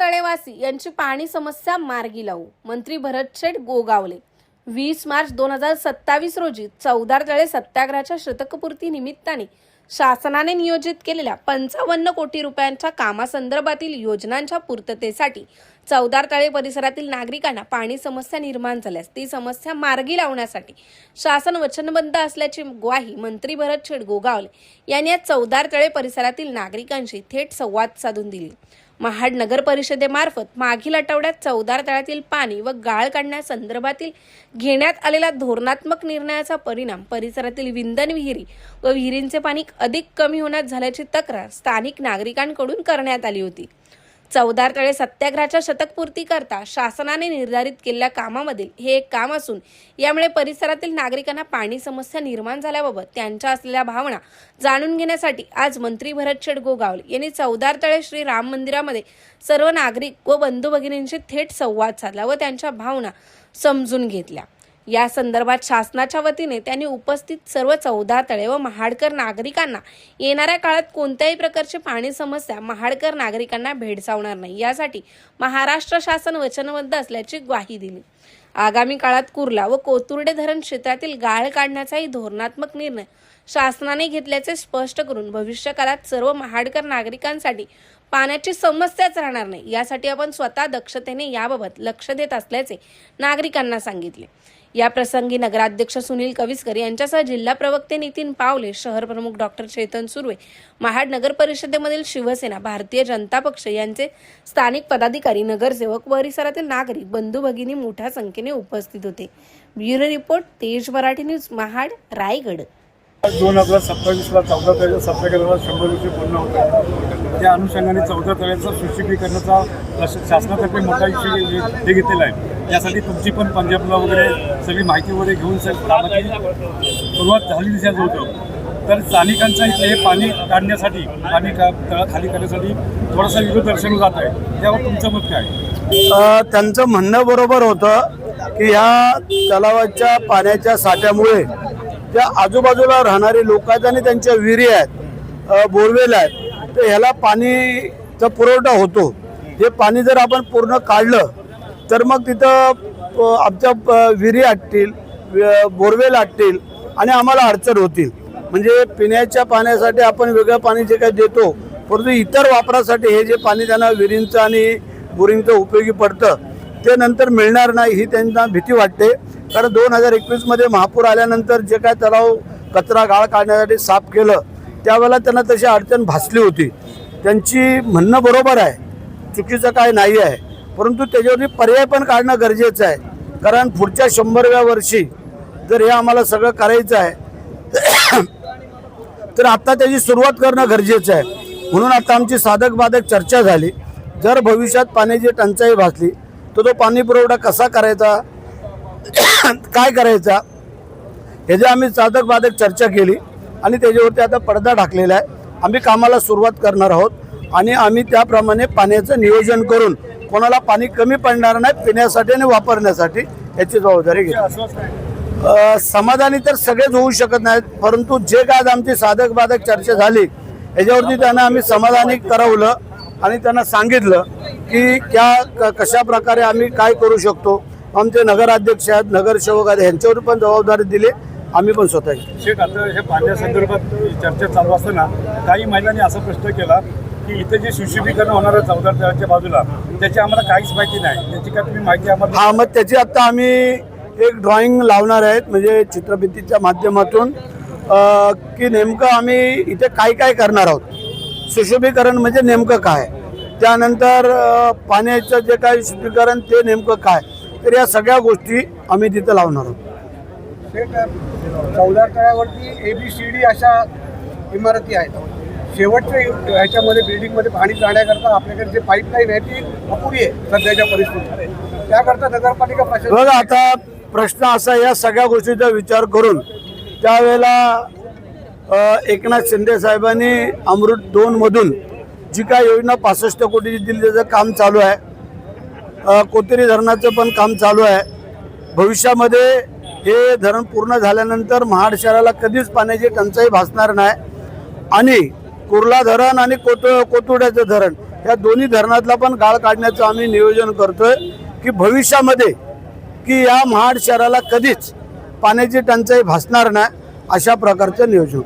तळेवासी यांची पाणी समस्या मार्गी लावू, मंत्री भरत गोगावले। 20 मार्च 2027 रोजी चौदार तळे सत्याग्रहाच्या शतकपूर्ती निमित्ताने शासनाने नियोजित केलेल्या 55 कोटी रुपयांच्या कामासंदर्भातील योजनांच्या पूर्ततेसाठी चौदार तळे परिसरातील नागरिकांना पाणी समस्या निर्माण झाल्यास ती समस्या मार्गी लावण्यासाठी शासन वचनबद्ध असल्याची ग्वाही मंत्री भरत गोगावले यांनी आज चौदार तळे परिसरातील नागरिकांशी थेट संवाद साधून दिली। महाड नगर परिषदेमार्फत मागील आठवड्यात चौदार तळ्यातील पाणी व गाळ काढण्यासंदर्भातील घेण्यात आलेल्या धोरणात्मक निर्णयाचा परिणाम परिसरातील विंधन विहिरी व विहिरींचे पाणी अधिक कमी होण्यात झाल्याची तक्रार स्थानिक नागरिकांकडून करण्यात आली होती। चौदार तळे सत्याग्रहाच्या शतकपूर्ती करता शासनाने निर्धारित केलेल्या कामामधील हे एक काम असून यामुळे परिसरातील नागरिकांना पाणी समस्या निर्माण झाल्याबाबत त्यांच्या असलेल्या भावना जाणून घेण्यासाठी आज मंत्री भरत गोगावले यांनी चौदार तळे श्री राम मंदिरामध्ये सर्व नागरिक व बंधू भगिनींशी थेट संवाद साधला व त्यांच्या भावना समजून घेतल्या। या संदर्भात शासनाच्या वतीने त्यांनी उपस्थित सर्व चौदार तळे व महाडकर नागरिकांना येणाऱ्या काळात कोणत्याही प्रकारची पाणी समस्या महाडकर नागरिकांना भेडसावणार नाही यासाठी महाराष्ट्र शासन वचनबद्ध असल्याची ग्वाही दिली। आगामी काळात कुर्ला व कोथुर्डे धरण क्षेत्रातील गाळ काढण्याचाही धोरणात्मक निर्णय शासनाने घेतल्याचे स्पष्ट करून भविष्यकाळात सर्व महाडकर नागरिकांसाठी पाण्याची समस्याच राहणार नाही यासाठी आपण स्वतः दक्षतेने याबाबत लक्ष देत असल्याचे नागरिकांना सांगितले। या प्रसंगी नगराध्यक्ष सुनील कविस्कर यांच्यासह जिल्हा प्रवक्ते नितीन पावले, शहर प्रमुख डॉक्टर चेतन सुर्वे, महाड नगर परिषदेमधील शिवसेना, भारतीय जनता पक्ष यांचे स्थानिक पदाधिकारी, नगरसेवक व परिसरातील नागरिक बंधू भगिनी मोठ्या संख्येने उपस्थित होते। ब्युरो रिपोर्ट, तेज मराठी न्यूज, महाड, रायगड। 2027ला 14 तळ्याच्या सत्याग्रहाला 100 वर्ष पूर्ण होतात। त्या अनुषंगाने 14 तळ्याचं सुशोभीकरणाचा शासनातर्फे मोठा हे घेतलेला आहे। यासाठी तुमची पण पंजाबला वगैरे सगळी माहिती वगैरे घेऊन कामाची सुरुवात झालेली होतं। तर स्थानिकांचं इथे हे पाणी काढण्यासाठी तळं खाली करण्यासाठी थोडासा विरोध दर्शवला जात आहे, त्यावर तुमचं मत काय? त्यांचं म्हणणं बरोबर होतं की ह्या तलावाच्या पाण्याच्या साठ्यामुळे त्या आजूबाजूला राहणारे लोक आहेत आणि त्यांच्या विहिरी आहेत, बोरवेल आहेत, तर ह्याला पाणीचा पुरवठा होतो। हे पाणी जर आपण पूर्ण काढलं तर मग तिथं आमच्या विहिरी आटतील, बोरवेल आटतील आणि आम्हाला अडचण होतील। म्हणजे पिण्याच्या पाण्यासाठी आपण वेगळं पाणी जे काही देतो, परंतु इतर वापरासाठी हे जे पाणी त्यांना विहिरींचं आणि बोरिंगचं उपयोगी पडतं ते नंतर मिळणार नाही ही त्यांना भीती वाटते। कारण 2021मध्ये महापूर आल्यानंतर जे काय तलाव कचरा गाळ काढण्यासाठी साफ केलं त्यावेळेला त्यांना तशी अडचण भासली होती। त्यांची म्हणणं बरोबर आहे, चुकीचं काय नाही आहे, परंतु त्याच्यावरती पर्याय पण काढणं गरजेचं आहे। कारण पुढच्या 100व्या वर्षी जर हे आम्हाला सगळं करायचं आहे तर आता त्याची सुरुवात करणं गरजेचं आहे। म्हणून आता आमची साधक बाधक चर्चा झाली। जर भविष्यात पाण्याची टंचाई भासली तर तो पाणी पुरवठा कसा करायचा, काय करायचा, ह्याची आम्ही साधक बाधक चर्चा केली आणि त्याच्यावरती आता पडदा टाकलेला आहे। आम्ही कामाला सुरुवात करणार आहोत आणि आम्ही त्याप्रमाणे पाण्याचं नियोजन करून कोणाला पाणी कमी पडणार नाही पिण्यासाठी आणि वापरण्यासाठी याची जबाबदारी घेऊ। समाधानी तर सगळेच होऊ शकत नाहीत, परंतु जे काय आमची साधक बाधक चर्चा झाली याच्यावरती त्यांना आम्ही समाधानी करवलं आणि त्यांना सांगितलं की कशा प्रकारे आम्ही काय करू शकतो। आमचे नगराध्यक्ष आहेत, नगरसेवक आहेत, यांच्यावर पण जबाबदारी दिली आम्ही पण स्वतः। शेख, आता हे पाण्यासंदर्भात चर्चा चालू असताना काही महिलांनी असा प्रश्न केला की इथे जे सुशोभीकरण होणार आहे चौदार तळ्याच्या बाजूला त्याची आम्हाला काहीच माहिती नाही, त्याची काय तुम्ही माहिती आम्हाला? हा, मग त्याची आता आम्ही एक ड्रॉइंग लावणार आहेत, म्हणजे चित्रफितीच्या माध्यमातून की नेमकं आम्ही इथे काय काय करणार आहोत। सुशोभीकरण म्हणजे नेमकं काय, त्यानंतर पाण्याचं जे काय शुद्धीकरण ते नेमकं काय, तर या सगळ्या गोष्टी आम्ही तिथं लावणार आहोत। चौदार तळ्यावरती ABCD अशा इमारती आहेत। शेवटच्या ह्याच्यामध्ये बिल्डिंगमध्ये पाणी जाण्याकरता आपल्याकडे जे पाईपलाईन आहे ती अपुरी आहे सध्याच्या परिस्थितीत। त्याकरता नगरपालिका प्रशासन बघा, आता प्रश्न असा, या सगळ्या गोष्टीचा विचार करून त्यावेळेला एकनाथ शिंदे साहेबांनी अमृत 2 मधून जी काय योजना 65 कोटीची दिली त्याचं काम चालू आहे। कोथुर्डे धरणाचं पण काम चालू आहे। भविष्यामध्ये हे धरण पूर्ण झाल्यानंतर महाड शहराला कधीच पाण्याची टंचाई भासणार नाही आणि कुर्ला धरण आणि कोथुर्ड्याचं धरण या दोन्ही धरणातला पण गाळ काढण्याचं आम्ही नियोजन करतोय की भविष्यामध्ये की या महाड शहराला कधीच पाण्याची टंचाई भासणार नाही अशा प्रकारचं नियोजन.